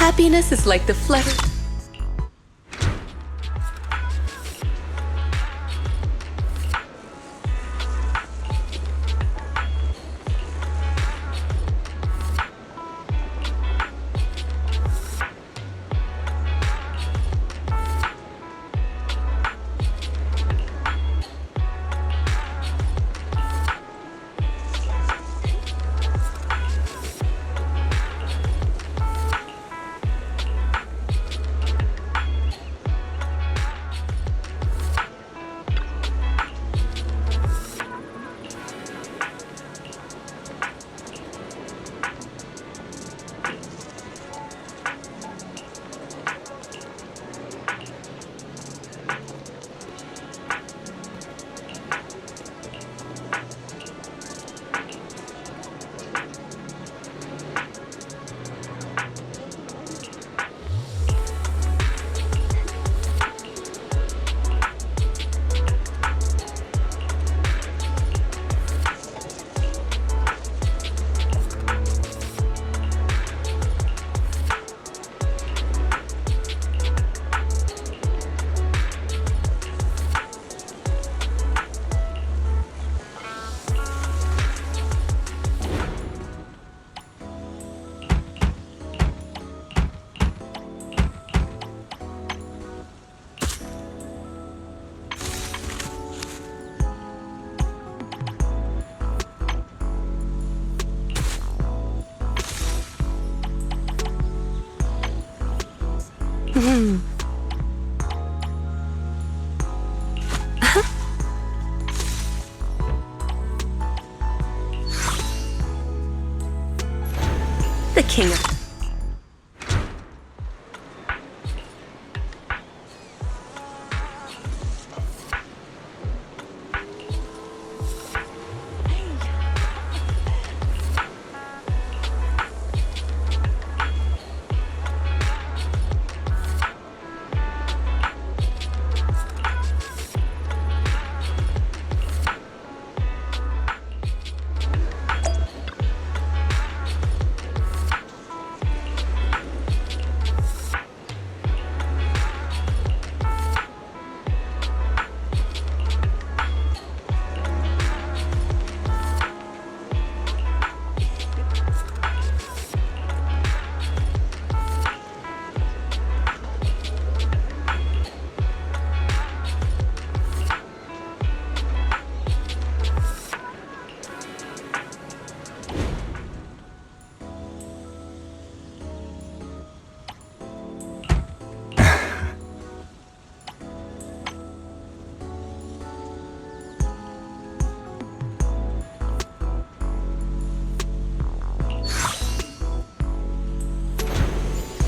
Happiness is like the flutter. The king of...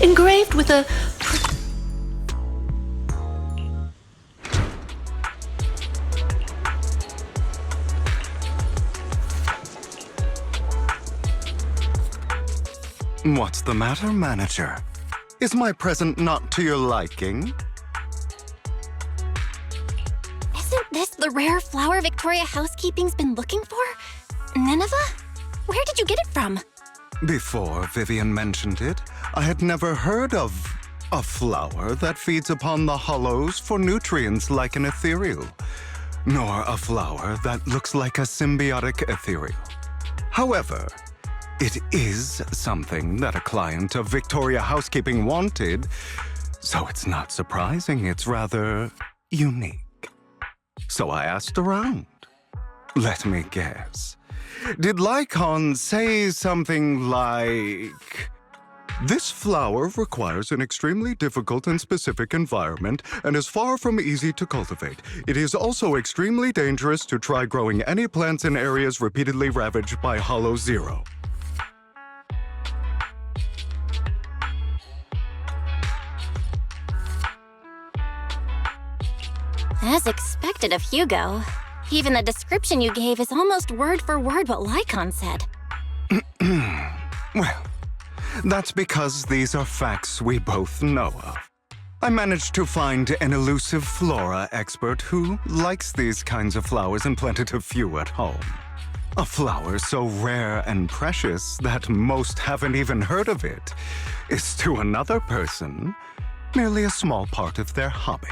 engraved with a... What's the matter, manager? Is my present not to your liking? Isn't this the rare flower Victoria Housekeeping's been looking for? Nineveh? Where did you get it from? Before Vivian mentioned it, I had never heard of a flower that feeds upon the hollows for nutrients like an ethereal, nor a flower that looks like a symbiotic ethereal. However, it is something that a client of Victoria Housekeeping wanted, so it's not surprising it's rather unique. So I asked around. Let me guess. Did Lycon say something like, "This flower requires an extremely difficult and specific environment and is far from easy to cultivate. It is also extremely dangerous to try growing any plants in areas repeatedly ravaged by Hollow Zero"? As expected of Hugo. Even the description you gave is almost word for word what Lycon said. Well, that's because these are facts we both know of. I managed to find an elusive flora expert who likes these kinds of flowers and planted a few at home. A flower so rare and precious that most haven't even heard of it is to another person merely a small part of their hobby.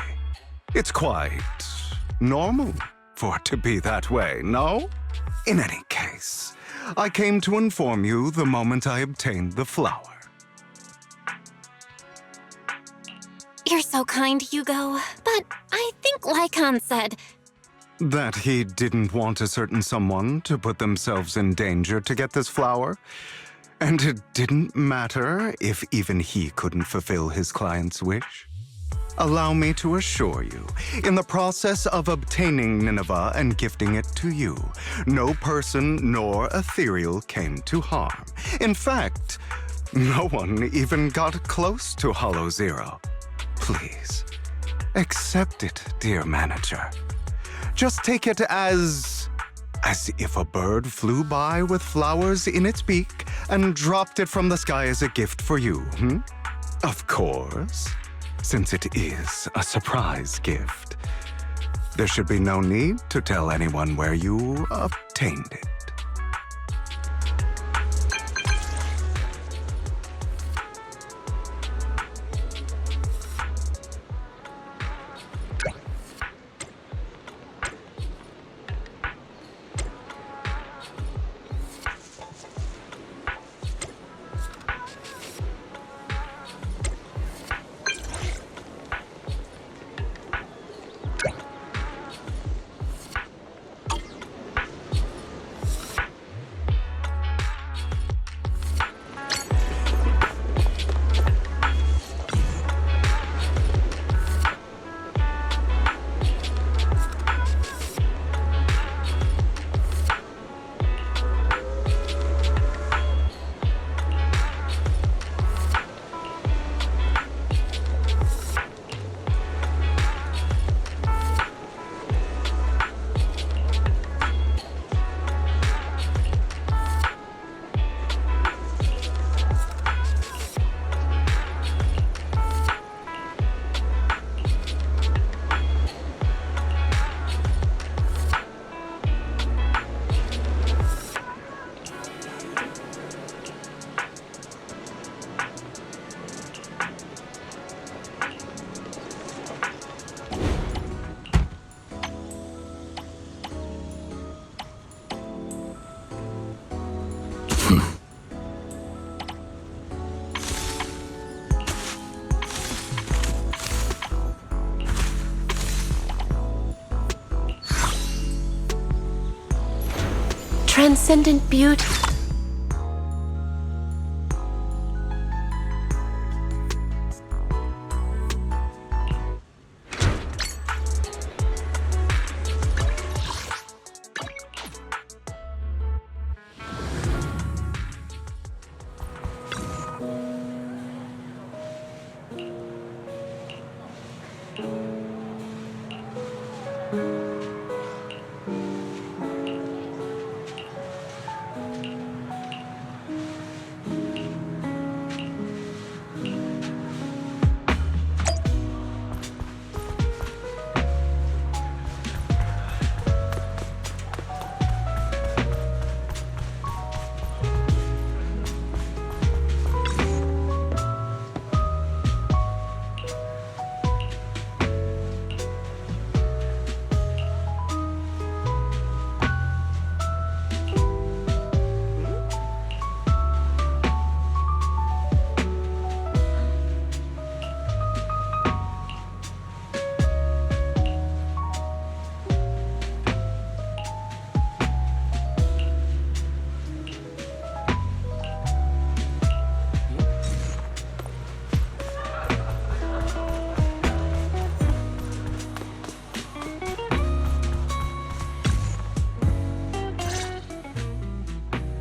It's quite normal for it to be that way, no? In any case, I came to inform you the moment I obtained the flower. You're so kind, Hugo. But I think Lycon said... That he didn't want a certain someone to put themselves in danger to get this flower? And it didn't matter if even he couldn't fulfill his client's wish? Allow me to assure you, in the process of obtaining Nineveh and gifting it to you, no person nor ethereal came to harm. In fact, no one even got close to Hollow Zero. Please, accept it, dear manager. Just take it as if a bird flew by with flowers in its beak and dropped it from the sky as a gift for you, Of course, since it is a surprise gift. There should be no need to tell anyone where you obtained it. Transcendent beauty.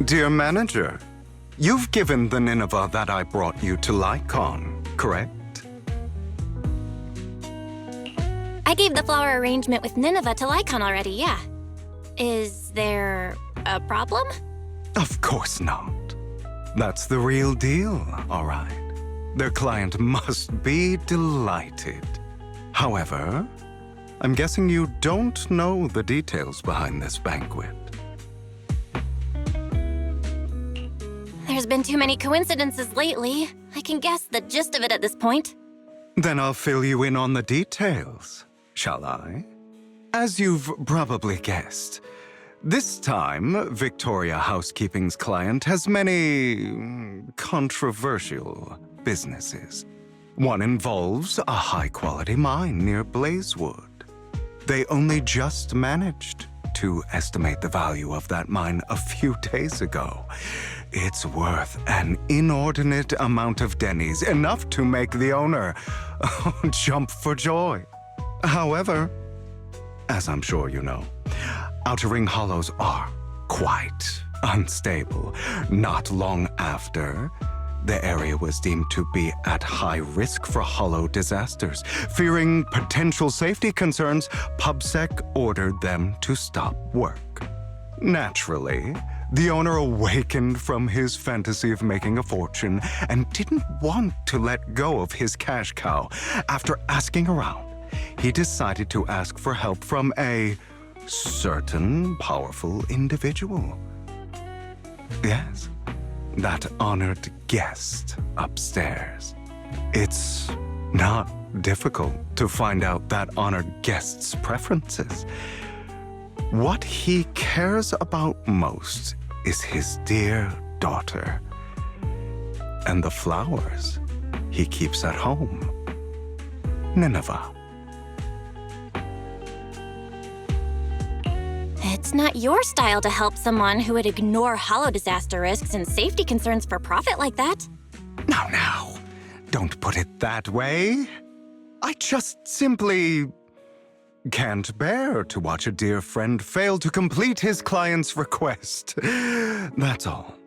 Dear manager, you've given the Nineveh that I brought you to Lycon, correct? I gave the flower arrangement with Nineveh to Lycon already, yeah. Is there a problem? Of course not. That's the real deal, all right. Their client must be delighted. However, I'm guessing you don't know the details behind this banquet. been too many coincidences lately. I can guess the gist of it at this point. Then I'll fill you in on the details, shall I? As you've probably guessed, this time, Victoria Housekeeping's client has many controversial businesses. One involves a high-quality mine near Blazewood. They only just managed to estimate the value of that mine a few days ago. It's worth an inordinate amount of Denny's, enough to make the owner jump for joy. However, as I'm sure you know, Outer Ring Hollows are quite unstable. Not long after, the area was deemed to be at high risk for hollow disasters. Fearing potential safety concerns, PubSec ordered them to stop work. Naturally, the owner awakened from his fantasy of making a fortune and didn't want to let go of his cash cow. After asking around, he decided to ask for help from a certain powerful individual. Yes, that honored guest upstairs. It's not difficult to find out that honored guest's preferences. What he cares about most is his dear daughter and the flowers he keeps at home. Nineveh. It's not your style to help someone who would ignore hollow disaster risks and safety concerns for profit like that. Now, don't put it that way. I just simply can't bear to watch a dear friend fail to complete his client's request. That's all.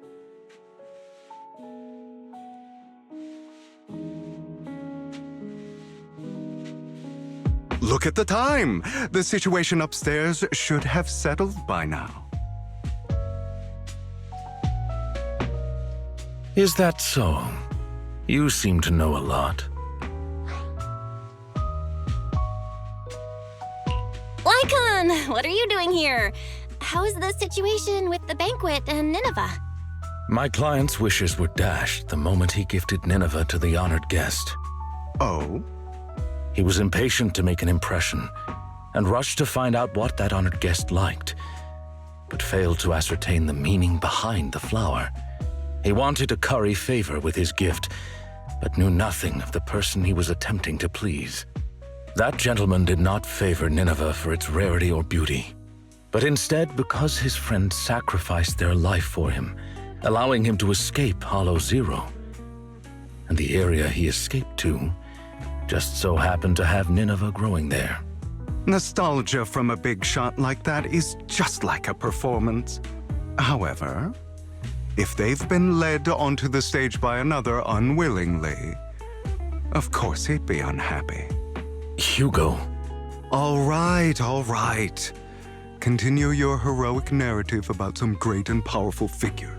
Look at the time. The situation upstairs should have settled by now. Is that so? You seem to know a lot. Lycon, what are you doing here? How is the situation with the banquet and Nineveh? My client's wishes were dashed the moment he gifted Nineveh to the honored guest. Oh? He was impatient to make an impression and rushed to find out what that honored guest liked, but failed to ascertain the meaning behind the flower. He wanted to curry favor with his gift, but knew nothing of the person he was attempting to please. That gentleman did not favor Nineveh for its rarity or beauty, but instead because his friend sacrificed their life for him, allowing him to escape Hollow Zero. And the area he escaped to just so happened to have Nineveh growing there. Nostalgia from a big shot like that is just like a performance. However, if they've been led onto the stage by another unwillingly, of course he'd be unhappy. Hugo. All right. Continue your heroic narrative about some great and powerful figure.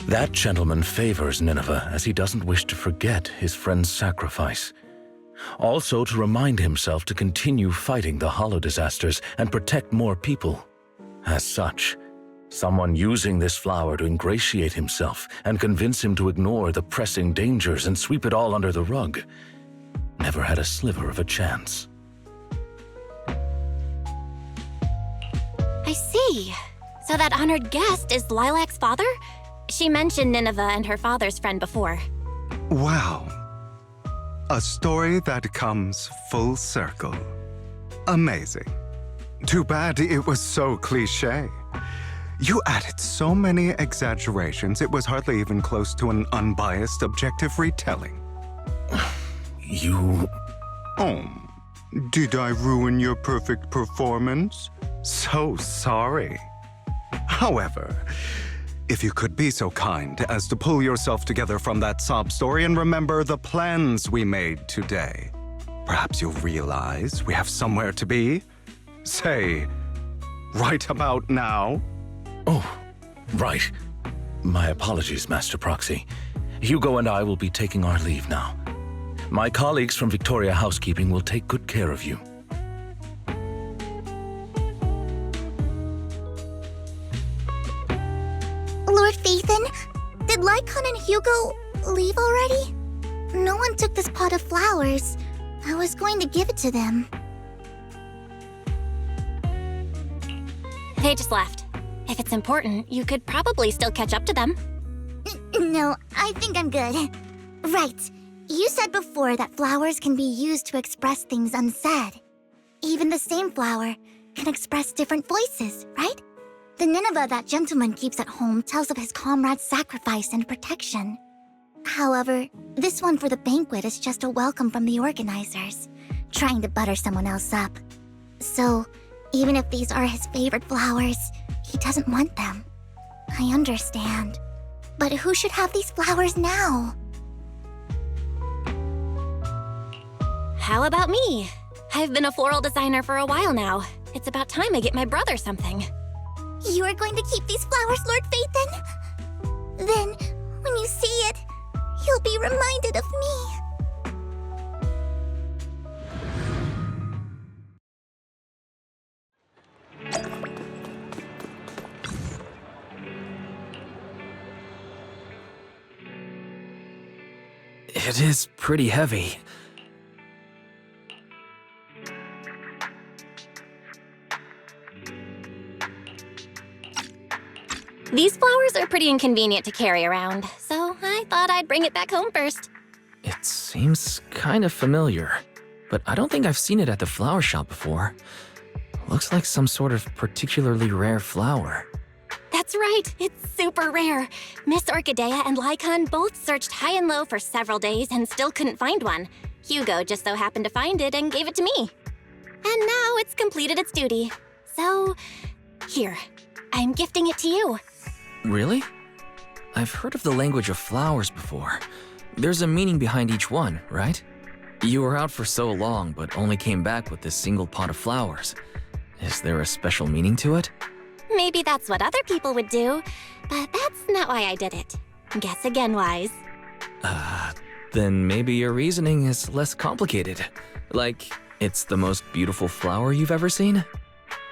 That gentleman favors Nineveh as he doesn't wish to forget his friend's sacrifice. Also to remind himself to continue fighting the hollow disasters and protect more people. As such, someone using this flower to ingratiate himself and convince him to ignore the pressing dangers and sweep it all under the rug never had a sliver of a chance. I see. So that honored guest is Lilac's father? She mentioned Nineveh and her father's friend before. Wow. A story that comes full circle. Amazing. Too bad it was so cliché. You added so many exaggerations, it was hardly even close to an unbiased, objective retelling. You... Oh, did I ruin your perfect performance? So sorry. However, if you could be so kind as to pull yourself together from that sob story and remember the plans we made today, perhaps you'll realize we have somewhere to be. Say, right about now. Oh, right. My apologies, Master Proxy. Hugo and I will be taking our leave now. My colleagues from Victoria Housekeeping will take good care of you. Lord Phaethon, did Lycon and Hugo leave already? No one took this pot of flowers. I was going to give it to them. They just left. If it's important, you could probably still catch up to them. No, I think I'm good. Right. You said before that flowers can be used to express things unsaid. Even the same flower can express different voices, right? The Nineveh that gentleman keeps at home tells of his comrade's sacrifice and protection. However, this one for the banquet is just a welcome from the organizers, trying to butter someone else up. So, even if these are his favorite flowers, he doesn't want them. I understand. But who should have these flowers now? How about me? I've been a floral designer for a while now. It's about time I get my brother something. You are going to keep these flowers, Lord Phaethon? Then, when you see it, you'll be reminded of me. It is pretty heavy. These flowers are pretty inconvenient to carry around, so I thought I'd bring it back home first. It seems kind of familiar, but I don't think I've seen it at the flower shop before. Looks like some sort of particularly rare flower. That's right, it's super rare. Miss Orchidea and Lycon both searched high and low for several days and still couldn't find one. Hugo just so happened to find it and gave it to me. And now it's completed its duty. So, here, I'm gifting it to you. Really? I've heard of the language of flowers before. There's a meaning behind each one, right? You were out for so long, but only came back with this single pot of flowers. Is there a special meaning to it? Maybe that's what other people would do, but that's not why I did it. Guess again, Wise. Then maybe your reasoning is less complicated. Like, it's the most beautiful flower you've ever seen?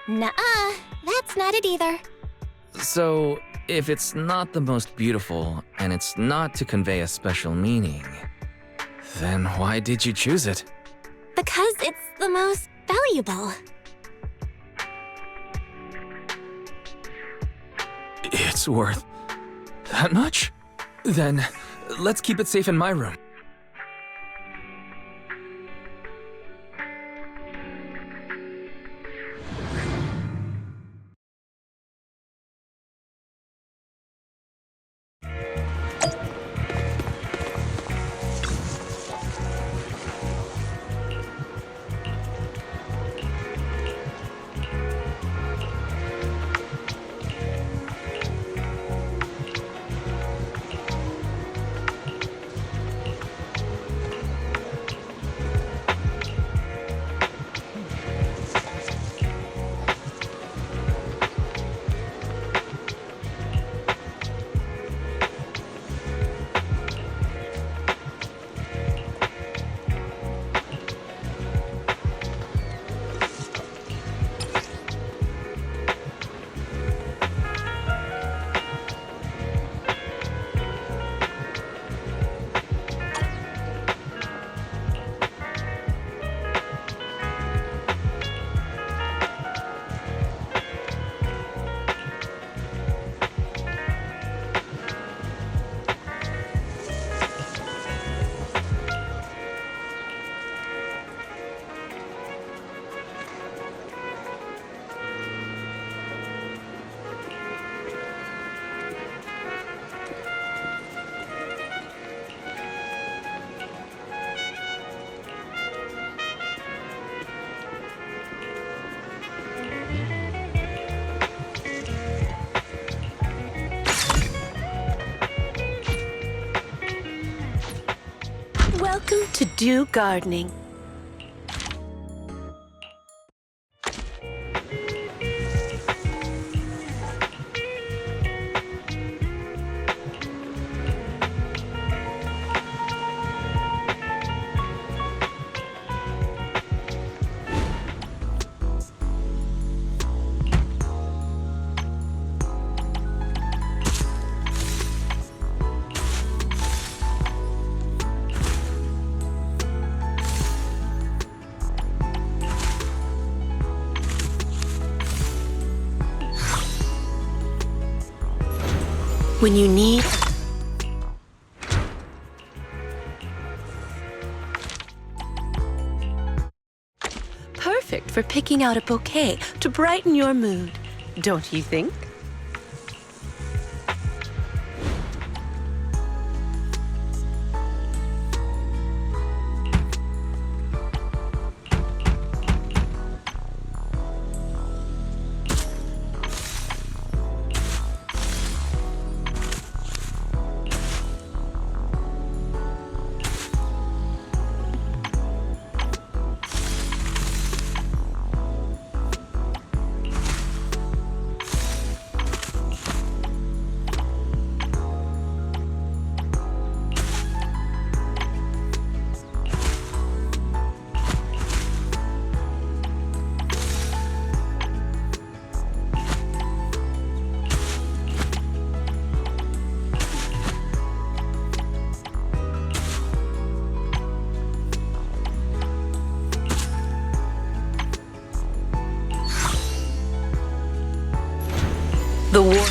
Nuh-uh, that's not it either. So, if it's not the most beautiful, and it's not to convey a special meaning, then why did you choose it? Because it's the most valuable. It's worth that much? Then, let's keep it safe in my room. Welcome to Dew Gardening. When you need... Perfect for picking out a bouquet to brighten your mood, don't you think? The war...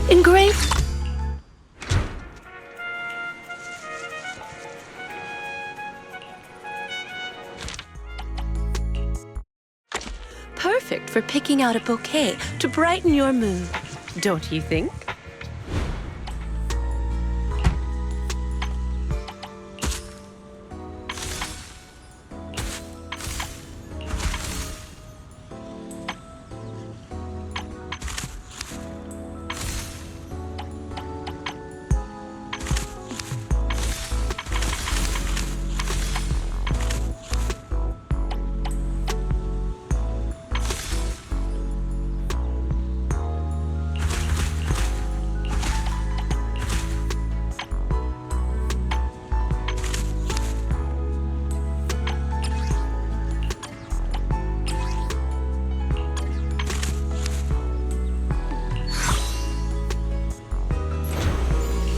Engraved... Perfect for picking out a bouquet to brighten your mood, don't you think?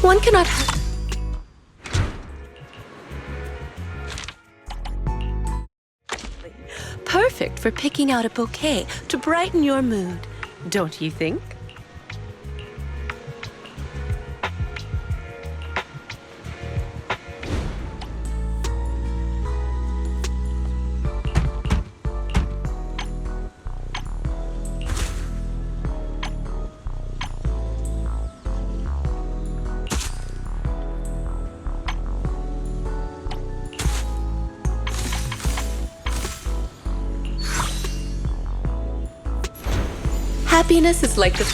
One cannot help... Perfect for picking out a bouquet to brighten your mood, don't you think? Happiness is like the...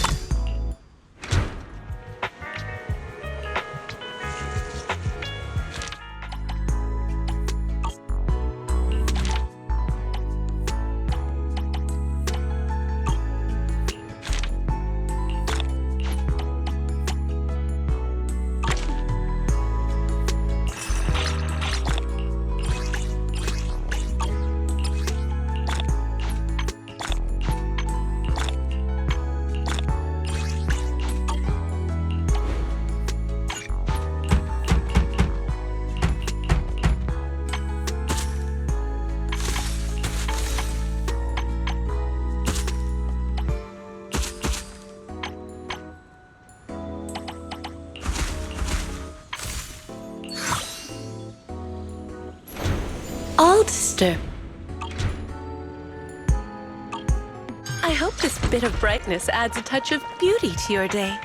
Oathster. I hope this bit of brightness adds a touch of beauty to your day.